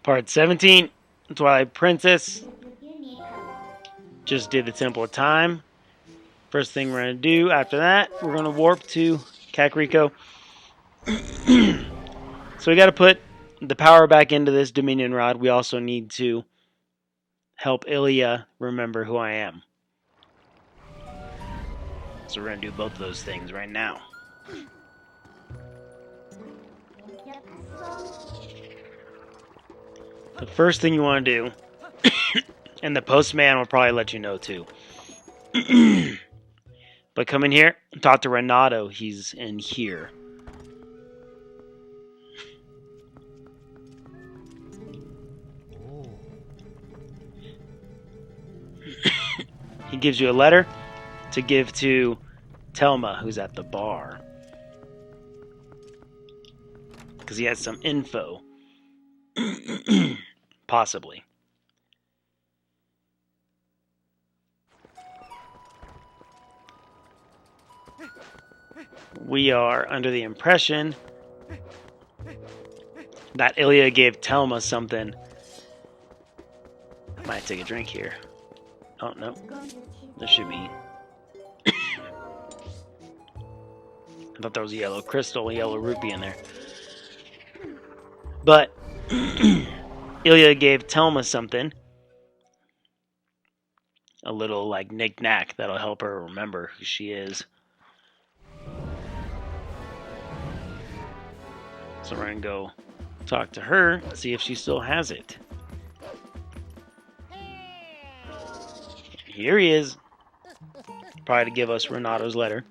Part 17, Twilight Princess. Just did the Temple of Time. First thing we're going to do after that, we're going to warp to Kakariko. So we got to put the power back into this Dominion Rod. We also need to help Ilya remember who I am. So we're going to do both of those things right now. The first thing you want to do, and the postman will probably let you know too. But come in here, talk to Renato. He's in here. He gives you a letter to give to Telma, who's at the bar. Because he has some info. Possibly. We are under the impression that Ilya gave Telma something. I might take a drink here. Oh, no. There should be. I thought there was a yellow crystal, a yellow rupee in there. But Ilya gave Telma something. A little, like, knick-knack that'll help her remember who she is. So we're going to go talk to her, see if she still has it. Here he is. Probably to give us Renato's letter.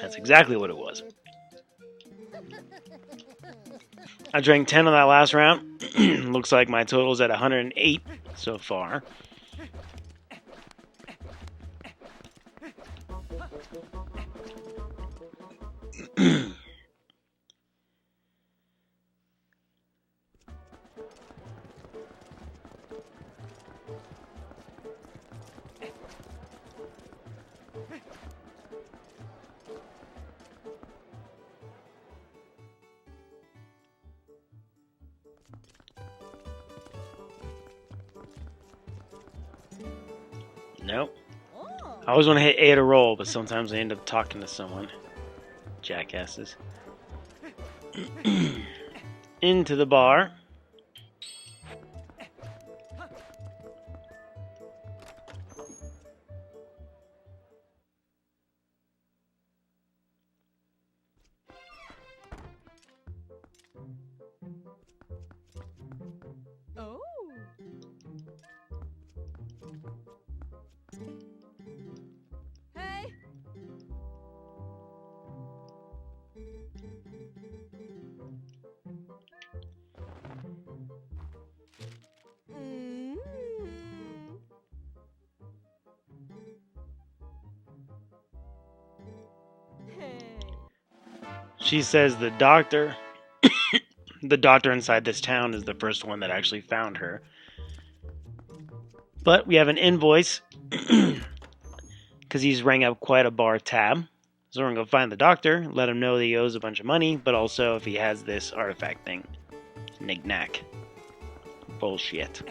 That's exactly what it was. I drank 10 on that last round. Looks like my total's at 108 so far. Nope. I always want to hit A to roll, but sometimes I end up talking to someone. Jackasses. Into the bar. Oh. Hey. Hey. She says the doctor inside this town is the first one that actually found her. But we have an invoice because he's rang up quite a bar tab. So we're going to go find the doctor, let him know that he owes a bunch of money, but also if he has this artifact thing. Knick-knack. Bullshit.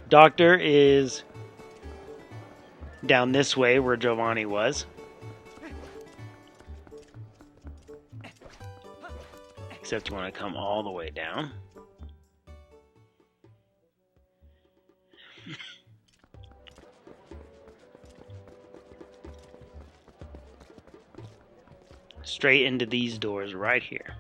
Doctor is down this way where Giovanni was. Except you want to come all the way down. Straight into these doors right here.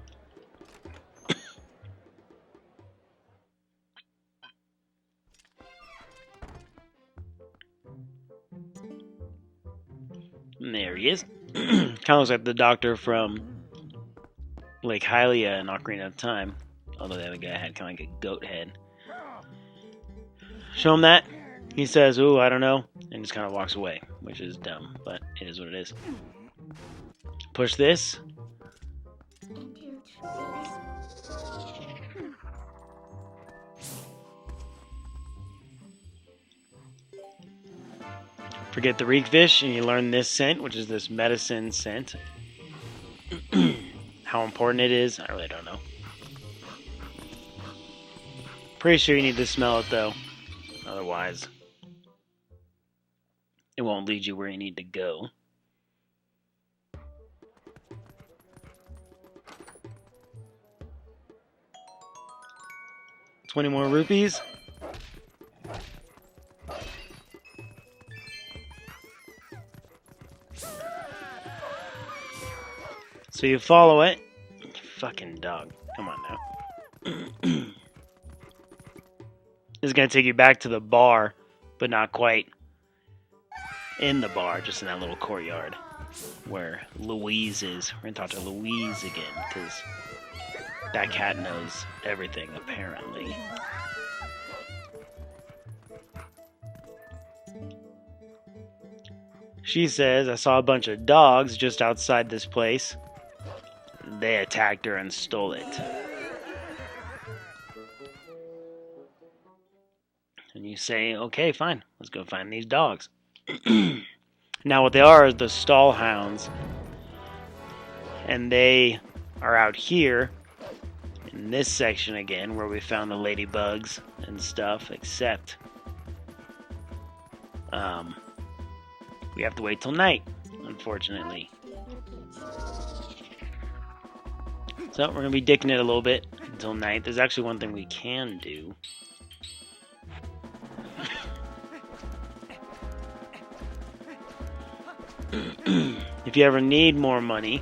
And there he is. Kind of looks like the doctor from Lake Hylia in Ocarina of Time. Although the other guy had kind of like a goat head. Show him that. He says, "Ooh, I don't know," and just kind of walks away, which is dumb, but it is what it is. Push this. Forget the reek fish, and you learn this scent, which is this medicine scent. How important it is, I really don't know. Pretty sure you need to smell it though, otherwise it won't lead you where you need to go. $20 more rupees. So you follow it. You fucking dog. Come on now. This is going to take you back to the bar, but not quite in the bar, just in that little courtyard where Louise is. We're going to talk to Louise again, because that cat knows everything, apparently. She says, I saw a bunch of dogs just outside this place. They attacked her and stole it. And you say, okay, fine, let's go find these dogs. Now what they are is the stall hounds. And they are out here in this section again where we found the ladybugs and stuff, except we have to wait till night, unfortunately. So we're going to be dicking it a little bit until night. There's actually one thing we can do. If you ever need more money,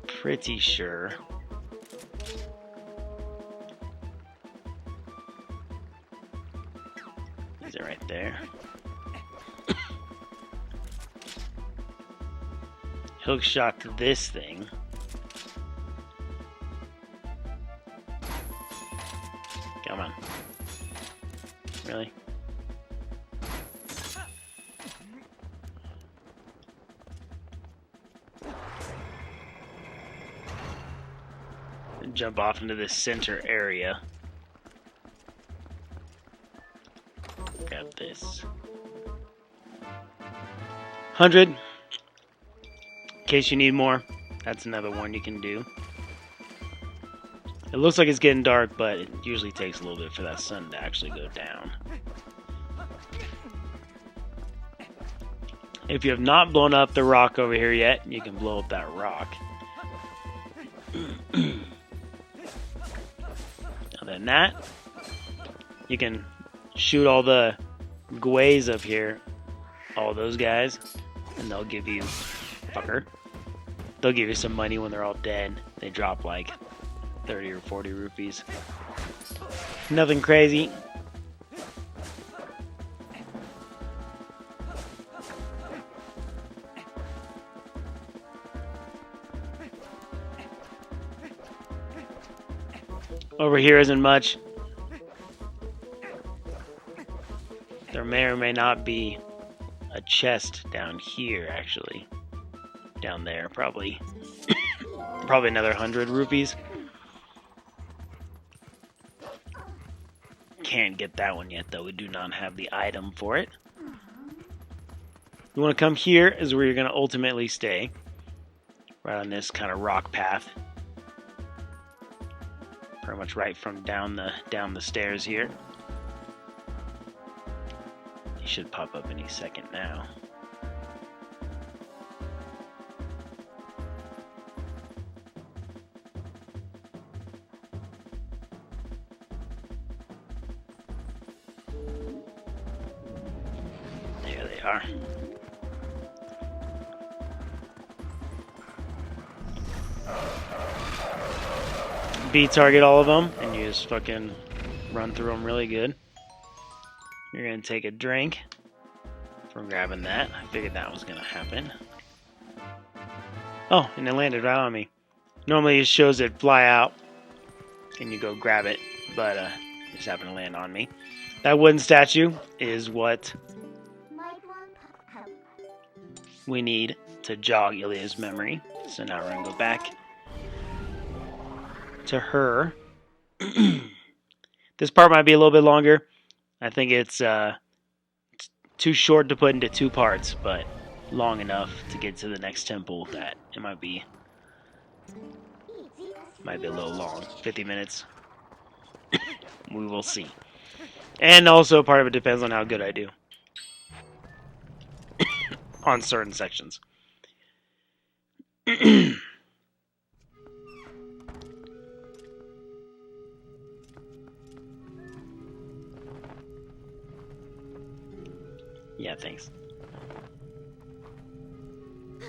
pretty sure is it right there? Hook shot to this thing. Come on. Really? And jump off into this center area. Grab this. 100. In case you need more, that's another one you can do. It looks like it's getting dark, but it usually takes a little bit for that sun to actually go down. If you have not blown up the rock over here yet, you can blow up that rock. Other than that, you can shoot all the guays up here, all those guys, and they'll give you, fucker, they'll give you some money when they're all dead. They drop like 30 or 40 rupees. Nothing crazy. Over here isn't much. There may or may not be a chest down here, actually. Down there, probably. Probably another 100 rupees. Can't get that one yet, though. We do not have the item for it. You want to come here is where you're going to ultimately stay. Right on this kind of rock path. Pretty much right from down the stairs here. He should pop up any second now. There they are. B-target all of them, and you just fucking run through them really good. You're gonna take a drink from grabbing that. I figured that was gonna happen. Oh, and it landed right on me. Normally it shows it fly out, and you go grab it, but it just happened to land on me. That wooden statue is what we need to jog Ilya's memory. So now we're gonna go back to her. This This part might be a little bit longer. I think it's too short to put into 2 parts, but long enough to get to the next temple that it might be a little long. 50 minutes. We will see. And also part of it depends on how good I do on certain sections. Yeah, thanks.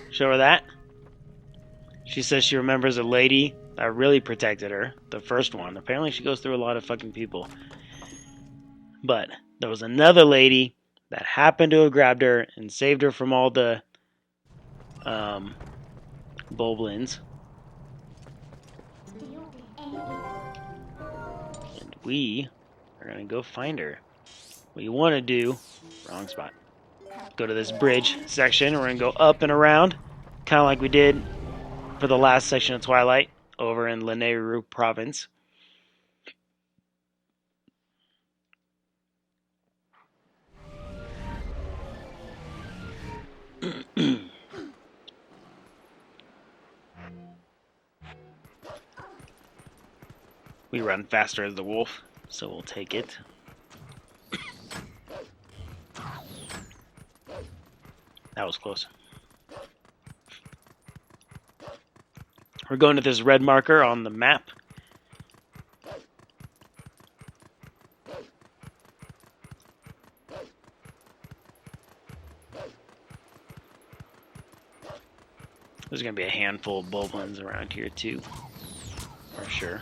Show her that. She says she remembers a lady that really protected her. The first one. Apparently she goes through a lot of fucking people. But there was another lady that happened to have grabbed her and saved her from all the Boblins. And we are going to go find her. What you want to do... Wrong spot. Go to this bridge section. We're going to go up and around. Kind of like we did for the last section of Twilight over in Lanayru province. We run faster as the wolf, so we'll take it. That was close. We're going to this red marker on the map. There's going to be a handful of Boblins around here too, for sure.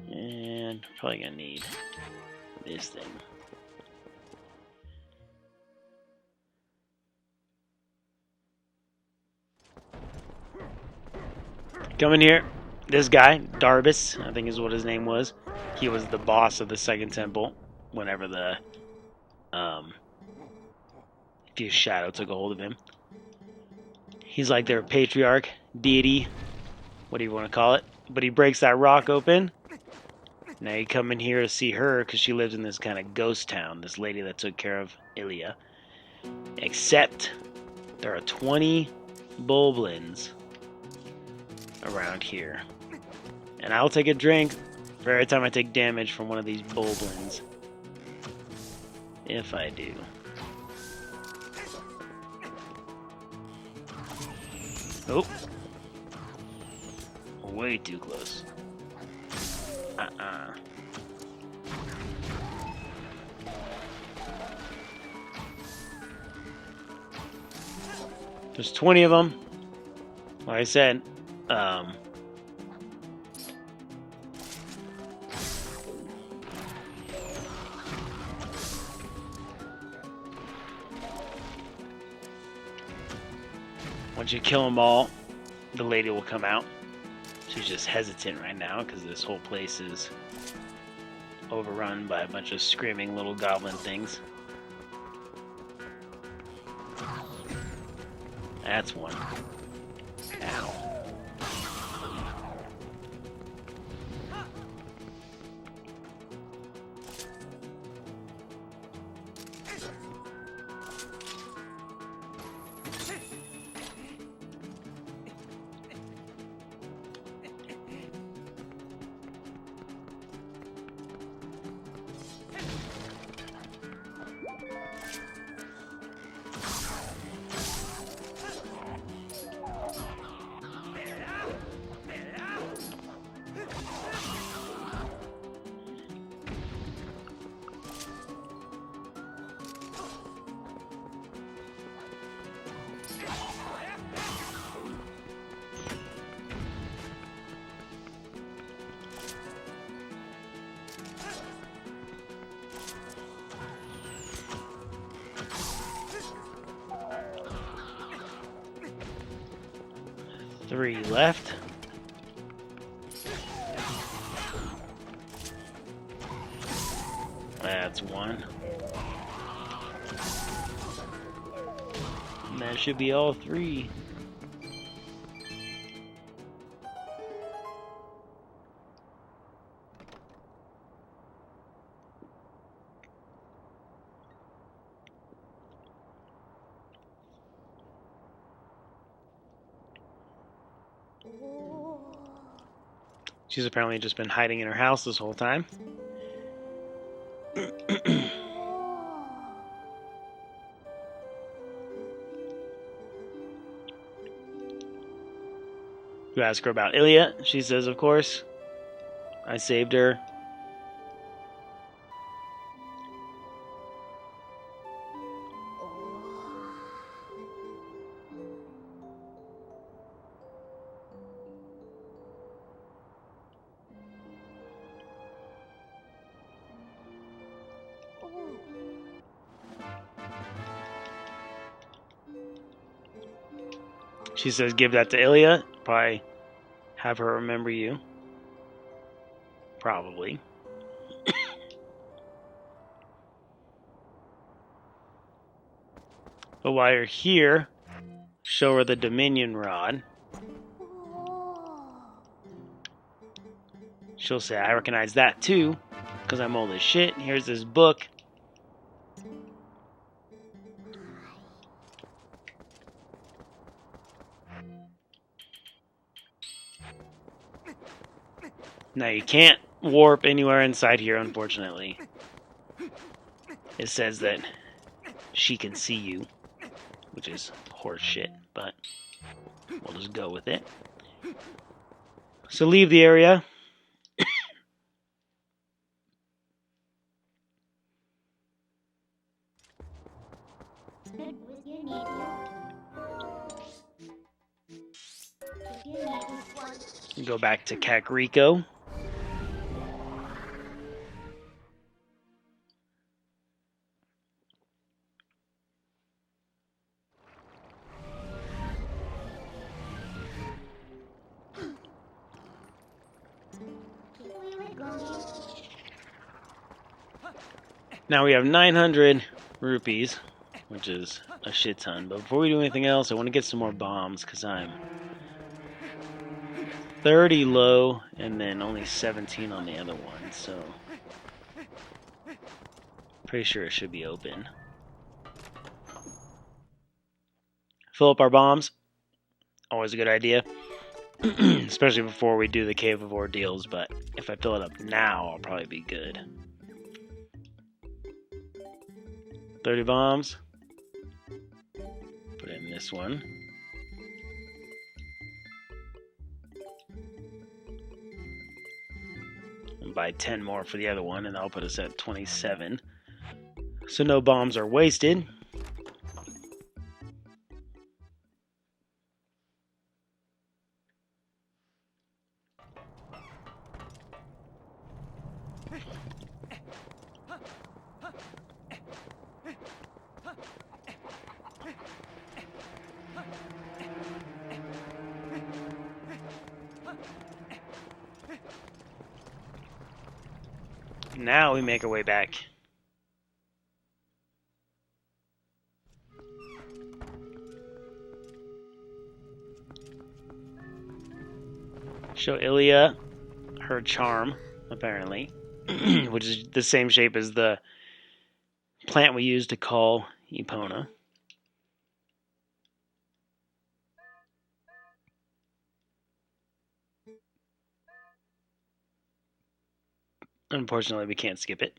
And probably gonna need this thing. Coming here, this guy, Darbus, I think is what his name was. He was the boss of the second temple whenever the Fierce Shadow took a hold of him. He's like their patriarch, deity, what do you want to call it? But he breaks that rock open. Now you come in here to see her because she lives in this kind of ghost town, this lady that took care of Ilya. Except there are 20 Boblins around here. And I'll take a drink for every time I take damage from one of these Boblins. If I do. Oh. Way too close. There's 20 of them. Like I said, once you kill them all, the lady will come out. She's just hesitant right now because this whole place is overrun by a bunch of screaming little goblin things. That's one. Ow. 3 left. That's 1. And that should be all 3. She's apparently just been hiding in her house this whole time. You ask her about Ilya. She says, of course. I saved her. She says, give that to Ilya. Probably have her remember you. Probably. But while you're here, show her the Dominion Rod. She'll say, I recognize that too, because I'm old as shit. Here's this book. Now you can't warp anywhere inside here, unfortunately. It says that she can see you, which is horse shit, but we'll just go with it. So leave the area. Go back to Kakariko. Now we have 900 rupees, which is a shit ton. But before we do anything else, I want to get some more bombs, because I'm 30 low and then only 17 on the other one. So pretty sure it should be open. Fill up our bombs. Always a good idea. Especially before we do the Cave of Ordeals. But if I fill it up now, I'll probably be good. 30 bombs. Put in this one. And buy 10 more for the other one, and that'll put us at 27. So no bombs are wasted. Now we make our way back. Show Ilya her charm, apparently, which is the same shape as the plant we used to call Epona. Unfortunately, we can't skip it.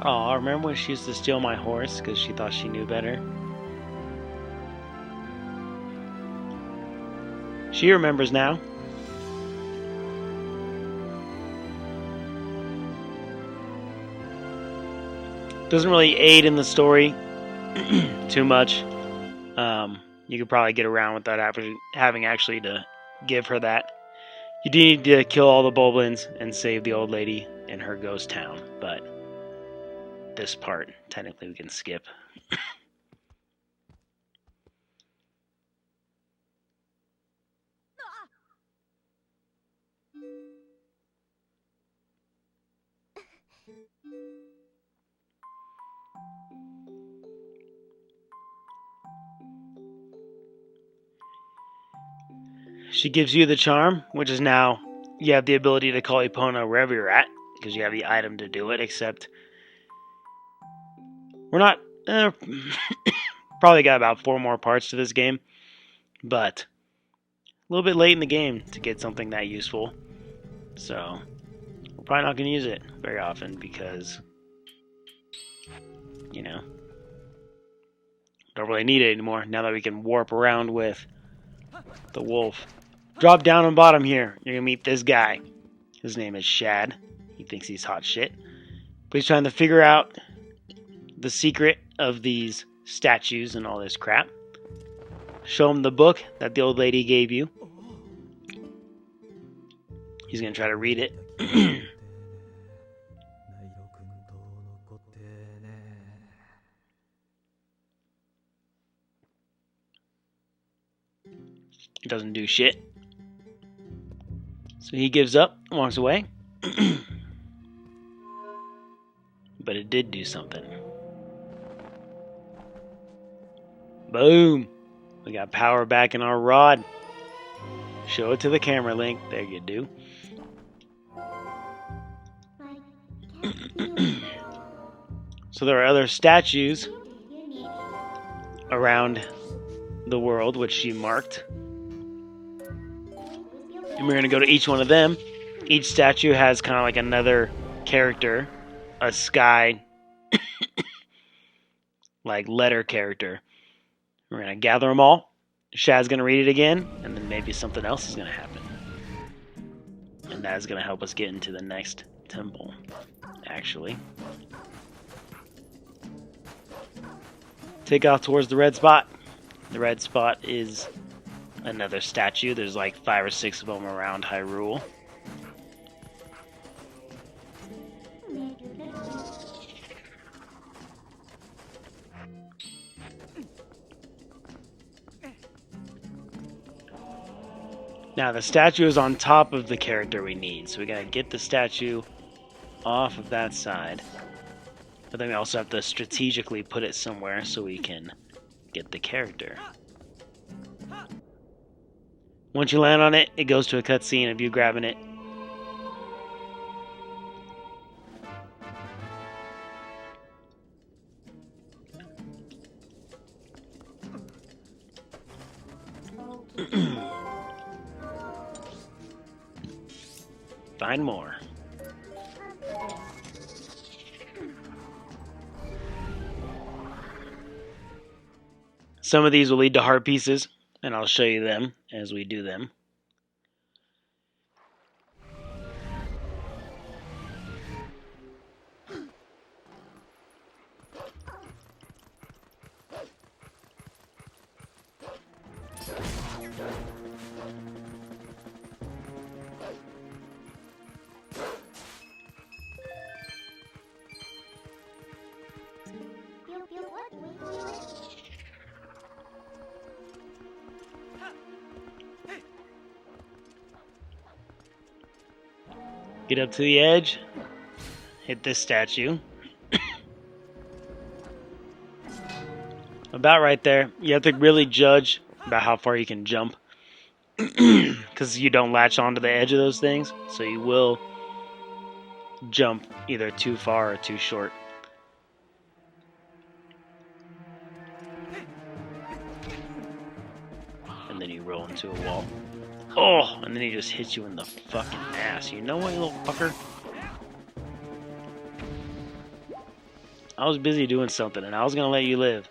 Oh, remember when she used to steal my horse because she thought she knew better? She remembers now. Doesn't really aid in the story too much. You could probably get around without having actually to give her that. You do need to kill all the Boblins and save the old lady in her ghost town, but this part, technically, we can skip. She gives you the charm, which is now you have the ability to call Epona wherever you're at, because you have the item to do it, except we're not... probably got about 4 more parts to this game, but a little bit late in the game to get something that useful. So, we're probably not going to use it very often because, you know, don't really need it anymore now that we can warp around with the wolf. Drop down on bottom here. You're going to meet this guy. His name is Shad. He thinks he's hot shit. But he's trying to figure out the secret of these statues and all this crap. Show him the book that the old lady gave you. He's going to try to read it. It doesn't do shit. So he gives up and walks away. But it did do something. Boom! We got power back in our rod. Show it to the camera, Link. There you do. So there are other statues around the world, which she marked. And we're going to go to each one of them. Each statue has kind of like another character. A sky, like letter character. We're going to gather them all. Shad's going to read it again. And then maybe something else is going to happen. And that is going to help us get into the next temple, actually. Take off towards the red spot. The red spot is another statue. There's like 5 or 6 of them around Hyrule. Now the statue is on top of the character we need, so we gotta get the statue off of that side. But then we also have to strategically put it somewhere so we can get the character. Once you land on it, it goes to a cutscene of you grabbing it. Find more. Some of these will lead to heart pieces, and I'll show you them as we do them. Get up to the edge, hit this statue. About right there. You have to really judge about how far you can jump. Because you don't latch onto the edge of those things, so you will jump either too far or too short. And then you roll into a wall. Oh, and then he just hits you in the fucking ass. You know what, you little fucker? I was busy doing something, and I was gonna let you live.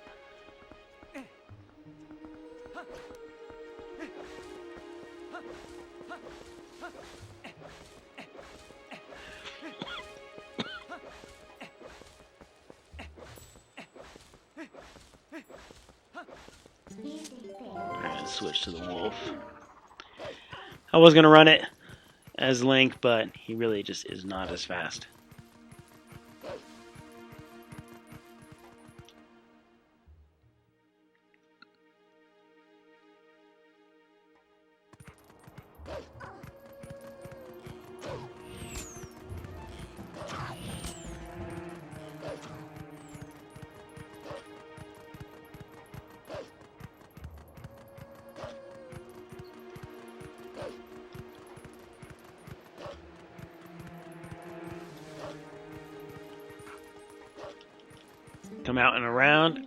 switch to the wolf. I was going to run it as Link, but he really just is not as fast. Come out and around.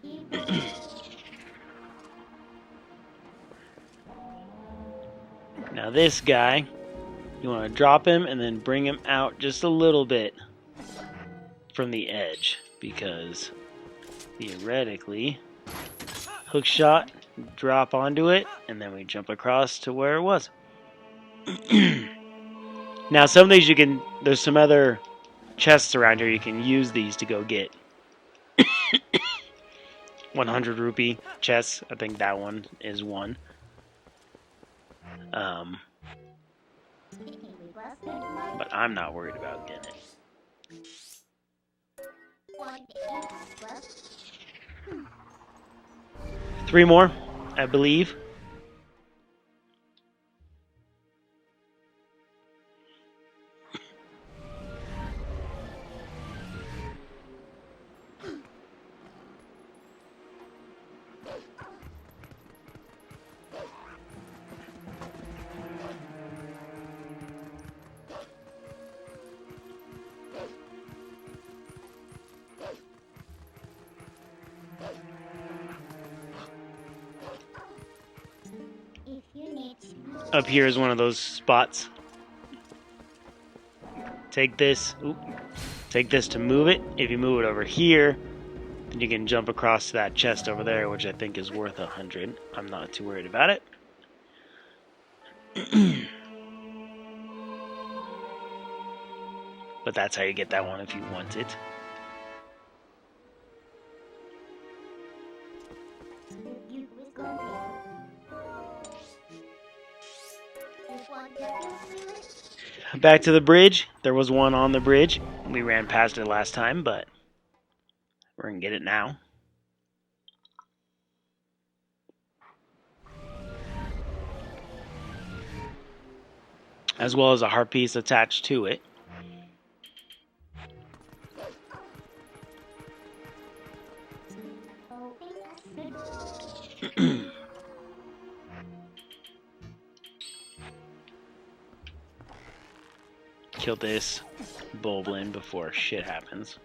Now this guy, you want to drop him and then bring him out just a little bit from the edge, because theoretically, hook shot, drop onto it, and then we jump across to where it was. Now some of these you can, there's some other chests around here you can use these to go get. 100 rupee chests. I think that one is one. But I'm not worried about getting it. 3 more, I believe. Up here is one of those spots. Take this. Oop, take this to move it. If you move it over here, then you can jump across to that chest over there, which I think is worth 100. I'm not too worried about it. But that's how you get that one if you want it. Back to the bridge. There was one on the bridge. We ran past it last time, but we're going to get it now. As well as a heart piece attached to it. Kill this Boblin before shit happens.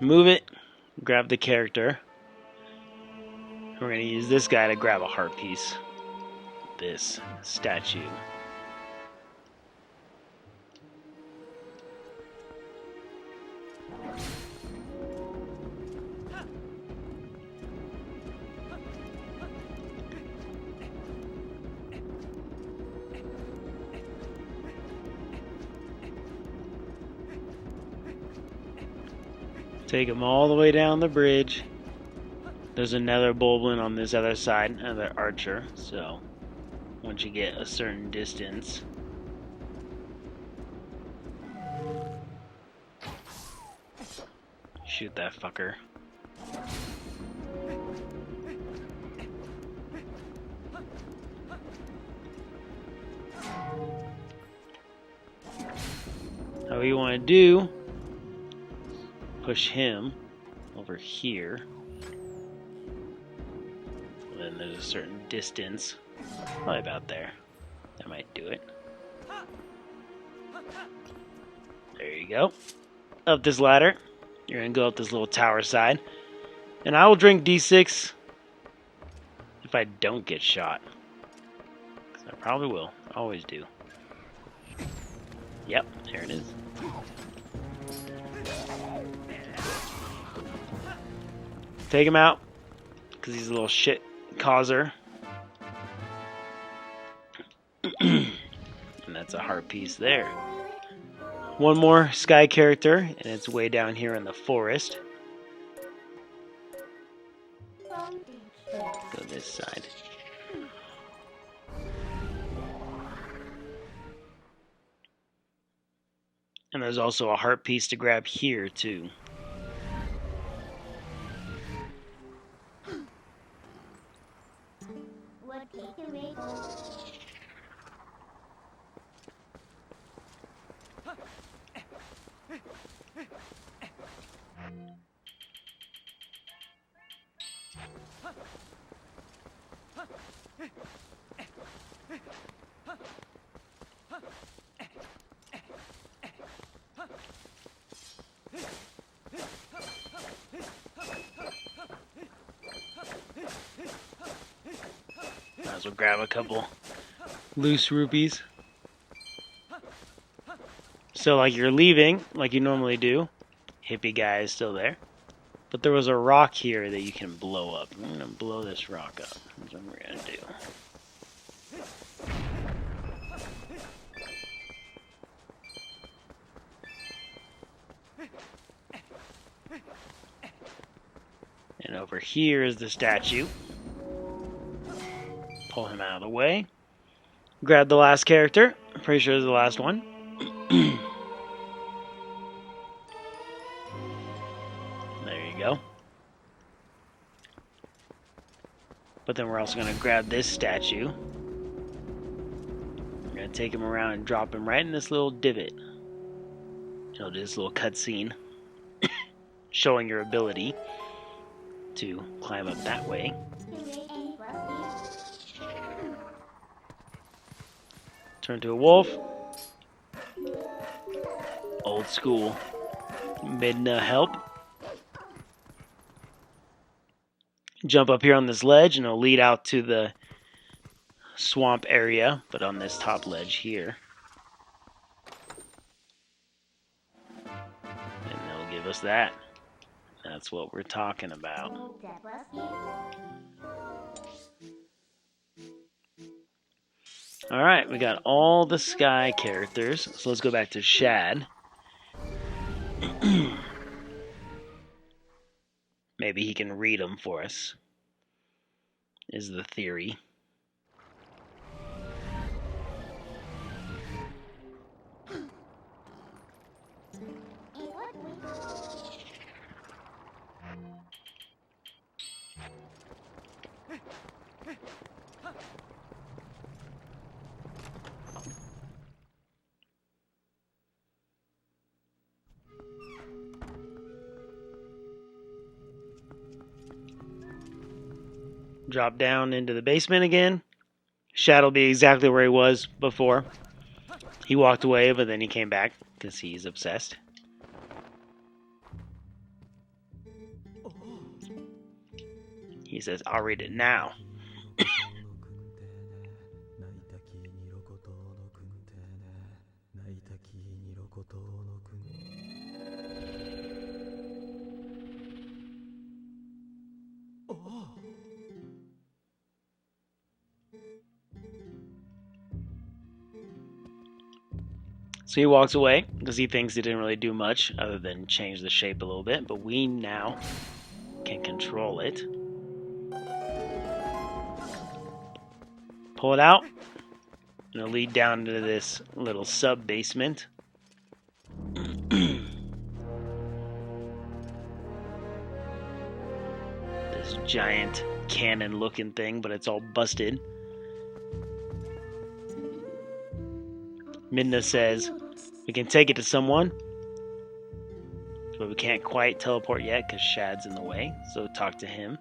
Move it, grab the character. We're going to use this guy to grab a heart piece. This statue. Take him all the way down the bridge. There's another Boblin on this other side, another archer, so once you get a certain distance, shoot that fucker. How you want to do, push him over here. Then there's a certain distance, probably about there. That might do it. There you go. Up this ladder, you're gonna go up this little tower side, and I will drink D6 if I don't get shot. 'Cause I probably will. Always do. Yep, there it is. Take him out, because he's a little shit causer. That's a heart piece there. One more sky character, and it's way down here in the forest. Go this side. And there's also a heart piece to grab here, too. Might as well grab a couple loose rupees. So like you're leaving, like you normally do. Hippie guy is still there. But there was a rock here that you can blow up. I'm going to blow this rock up. That's what we're going to do. And over here is the statue. Pull him out of the way. Grab the last character. I'm pretty sure it's the last one. There you go. But then we're also going to grab this statue. We're going to take him around and drop him right in this little divot. It'll do this little cutscene showing your ability to climb up that way. Turn to a wolf. Old school Midna help. Jump up here on this ledge and it'll lead out to the swamp area, but on this top ledge here. And they'll give us that. That's what we're talking about. Alright, we got all the sky characters. So let's go back to Shad. Maybe he can read them for us, is the theory. Drop down into the basement again. Shad will be exactly where he was before. He walked away, but then he came back because he's obsessed. He says, I'll read it now. So he walks away because he thinks he didn't really do much other than change the shape a little bit, but we now can control it. Pull it out. It'll lead down into this little sub-basement. This giant cannon-looking thing, but it's all busted. Midna says, we can take it to someone, but we can't quite teleport yet because Shad's in the way, so talk to him.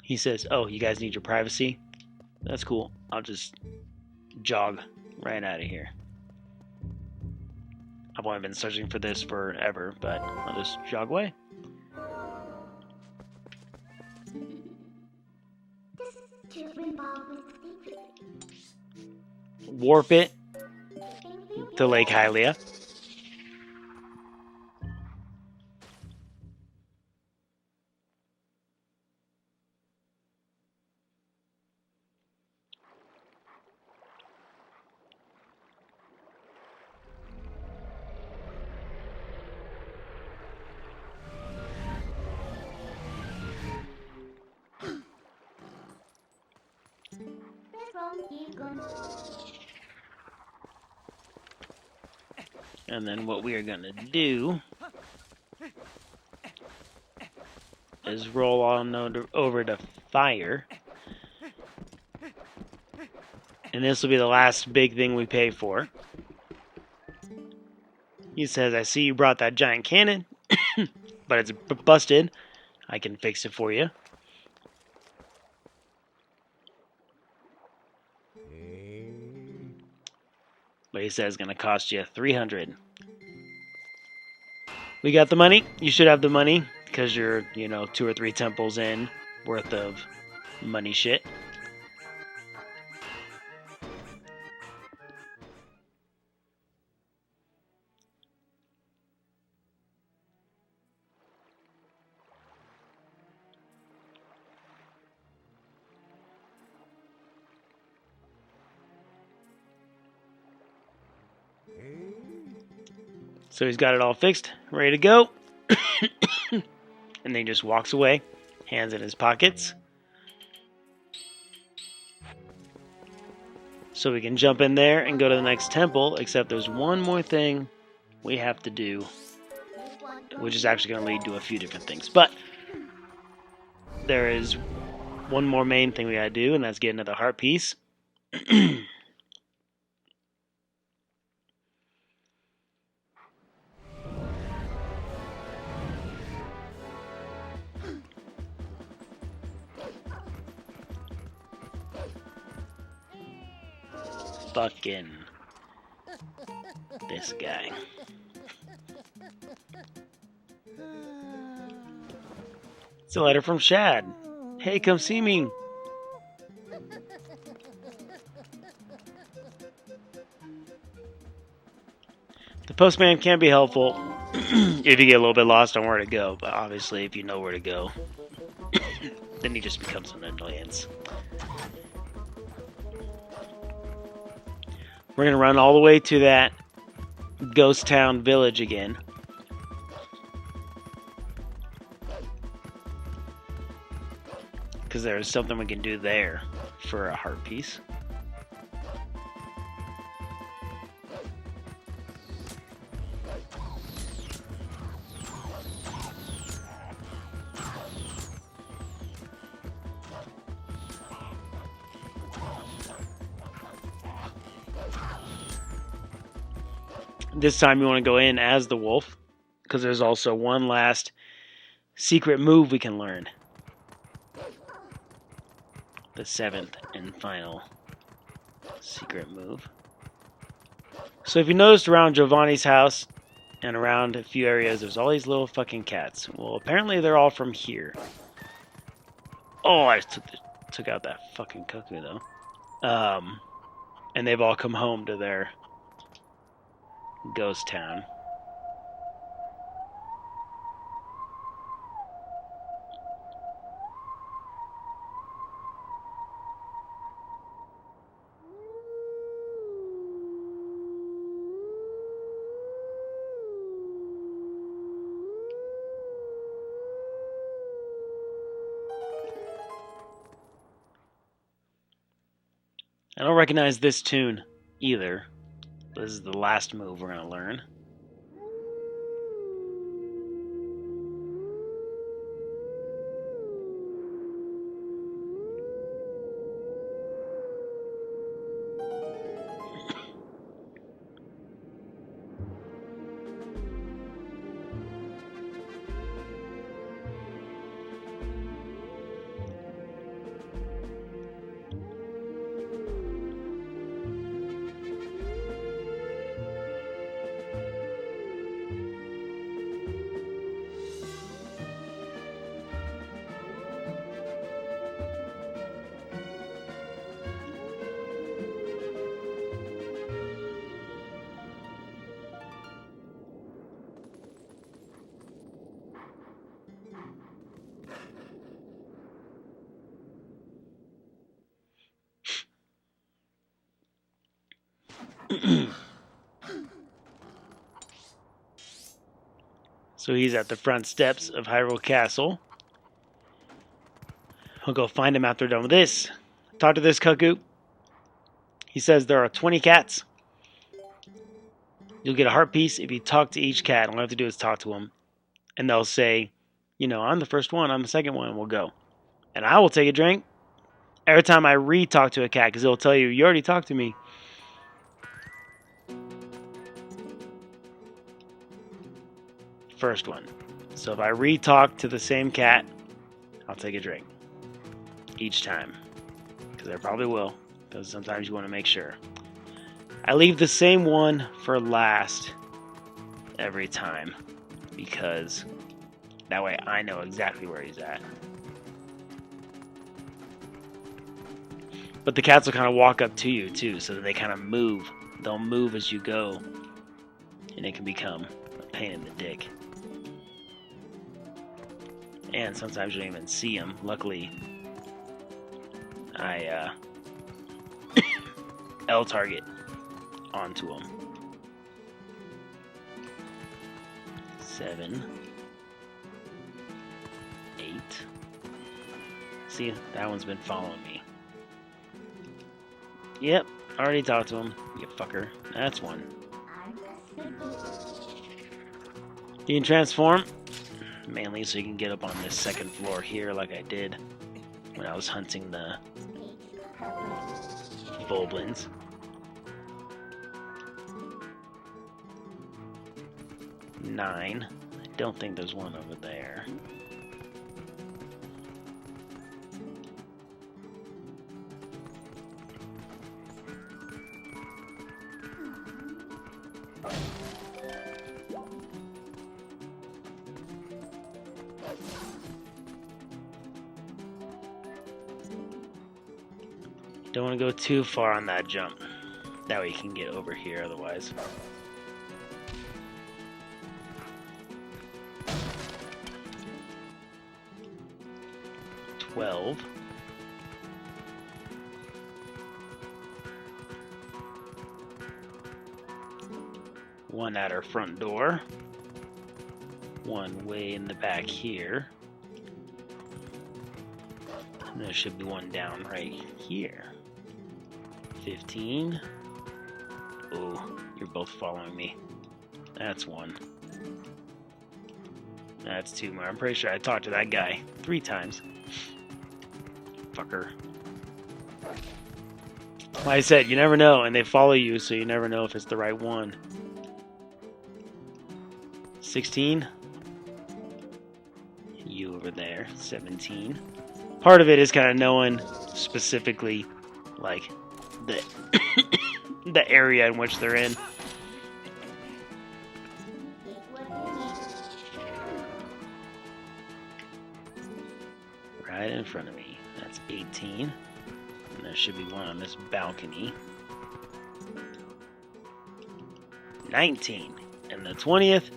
He says, oh, you guys need your privacy? That's cool. I'll just jog right out of here. I've only been searching for this forever, but I'll just jog away. Warp it to Lake Hylia. And then what we are going to do is roll on over to fire. And this will be the last big thing we pay for. He says, I see you brought that giant cannon, but it's busted. I can fix it for you. But he says it's going to cost you 300. We got the money. You should have the money because you're, 2 or 3 temples in worth of money shit. So he's got it all fixed, ready to go. And then he just walks away, hands in his pockets. So we can jump in there and go to the next temple, except there's one more thing we have to do, which is actually going to lead to a few different things. But there is one more main thing we got to do, and that's get into the heart piece. Fucking this guy. It's a letter from Shad. Hey, come see me. The postman can be helpful if you get a little bit lost on where to go, but obviously if you know where to go, then he just becomes an annoyance. We're going to run all the way to that ghost town village again. Because there's something we can do there for a heart piece. This time you want to go in as the wolf, because there's also one last secret move we can learn. The 7th and final secret move. So if you noticed around Giovanni's house and around a few areas, there's all these little fucking cats. Well, apparently they're all from here. Oh, I took out that fucking cuckoo, though. And they've all come home to their ghost town. I don't recognize this tune either. This is the last move we're going to learn. So he's at the front steps of Hyrule Castle. I'll go find him after we're done with this. Talk to this cuckoo. He says there are 20 cats. You'll get a heart piece if you talk to each cat. All I have to do is talk to them. And they'll say, you know, I'm the first one, I'm the second one, and we'll go. And I will take a drink every time I re-talk to a cat, because it'll tell you, you already talked to me. First one. So if I re-talk to the same cat, I'll take a drink. Each time. Because I probably will. Because sometimes you want to make sure. I leave the same one for last every time. Because that way I know exactly where he's at. But the cats will kind of walk up to you too, so that they kind of move. They'll move as you go. And it can become a pain in the dick. And sometimes you don't even see them. Luckily, I L-target onto them. 7, 8. See, that one's been following me. Yep, already talked to him, you fucker. That's one. You can transform, mainly so you can get up on this second floor here like I did when I was hunting the Voblins. Nine. I don't think there's one over there. Don't want to go too far on that jump. That way you can get over here otherwise. One at our front door. One way in the back here. And there should be one down right here. 15. Oh, you're both following me. That's one. That's two more. I'm pretty sure I talked to that guy 3 times. Fucker. Like I said, you never know, and they follow you, so you never know if it's the right one. 16. You over there. 17. Part of it is kind of knowing specifically, like, the the area in which they're in. Right in front of me. That's 18. And there should be one on this balcony. 19. And the 20th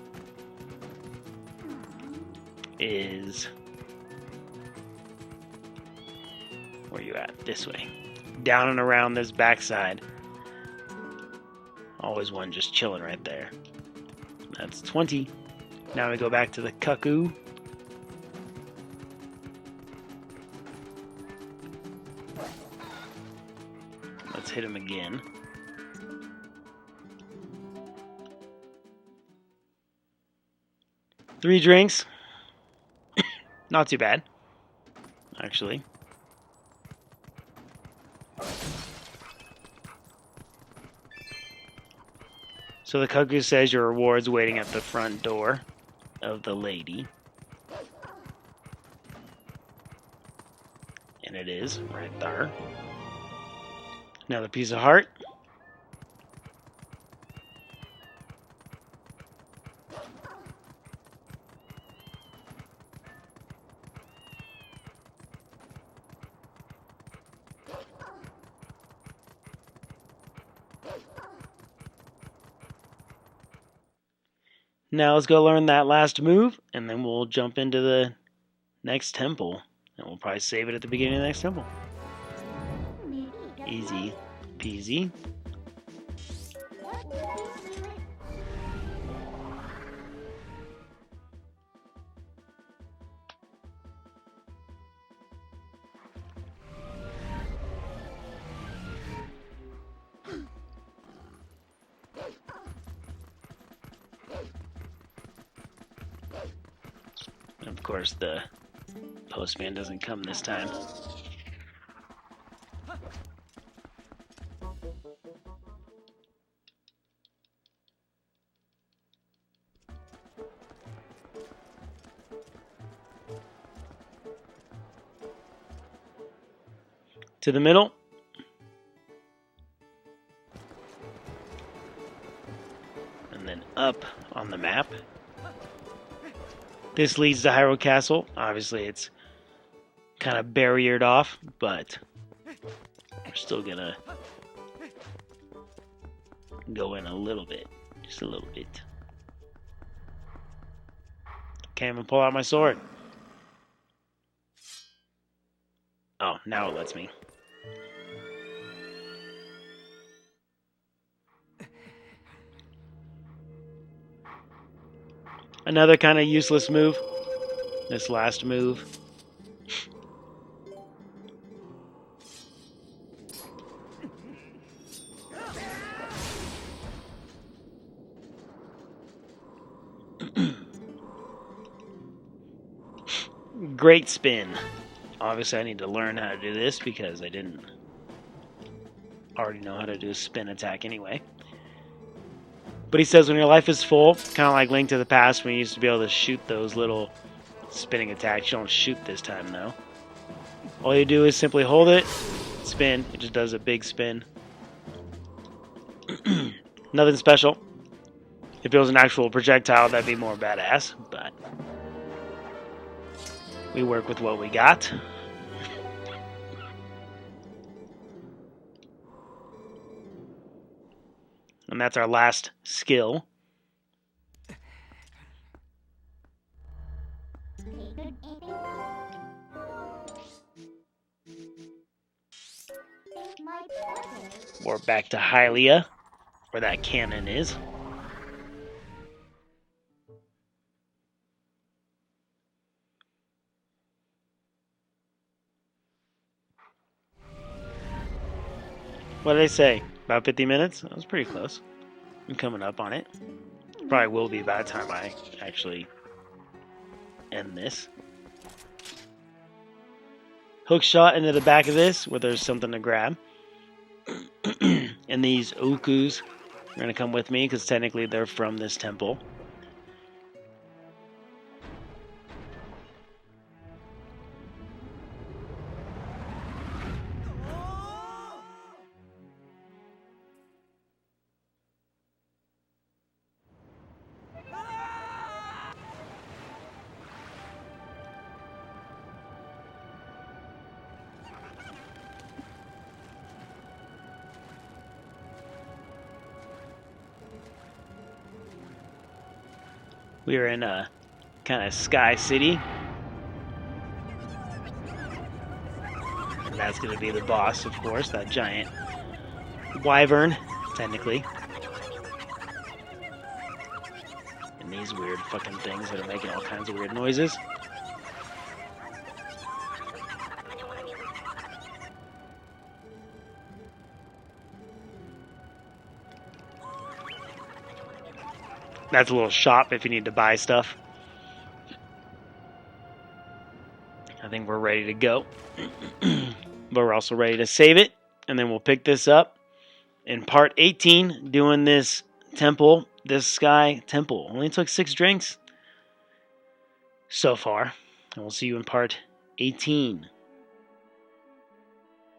is... Where you at? This way. Down and around this backside. Always one just chilling right there. That's 20. Now we go back to the cuckoo. Let's hit him again. Three drinks. Not too bad, actually. So the cuckoo says your reward's waiting at the front door of the lady. And it is, right there. Another piece of heart. Now let's go learn that last move, and then we'll jump into the next temple. And we'll probably save it at the beginning of the next temple. Easy peasy. Of course, the postman doesn't come this time. To the middle. And then up on the map. This leads to Hyrule Castle. Obviously, it's kind of barriered off, but we're still gonna go in a little bit. Just a little bit. Can't even pull out my sword. Oh, now it lets me. Another kind of useless move. This last move. Great spin. Obviously, I need to learn how to do this because I didn't already know how to do a spin attack anyway. But he says when your life is full, kind of like Link to the Past when you used to be able to shoot those little spinning attacks. You don't shoot this time, though. All you do is simply hold it, spin. It just does a big spin. Nothing special. If it was an actual projectile, that'd be more badass, but we work with what we got. And that's our last skill. We're back to Hylia, where that cannon is. What did I say? About 50 minutes? That was pretty close. I'm coming up on it. Probably will be by the time I actually end this. Hook shot into the back of this where there's something to grab. And these Ukus are going to come with me because technically they're from this temple. We are in a kind of sky city. And that's going to be the boss, of course, that giant wyvern, technically. And these weird fucking things that are making all kinds of weird noises. That's a little shop if you need to buy stuff. I think we're ready to go. But we're also ready to save it. And then we'll pick this up in part 18, doing this temple, this sky temple. Only took 6 drinks so far. And we'll see you in part 18.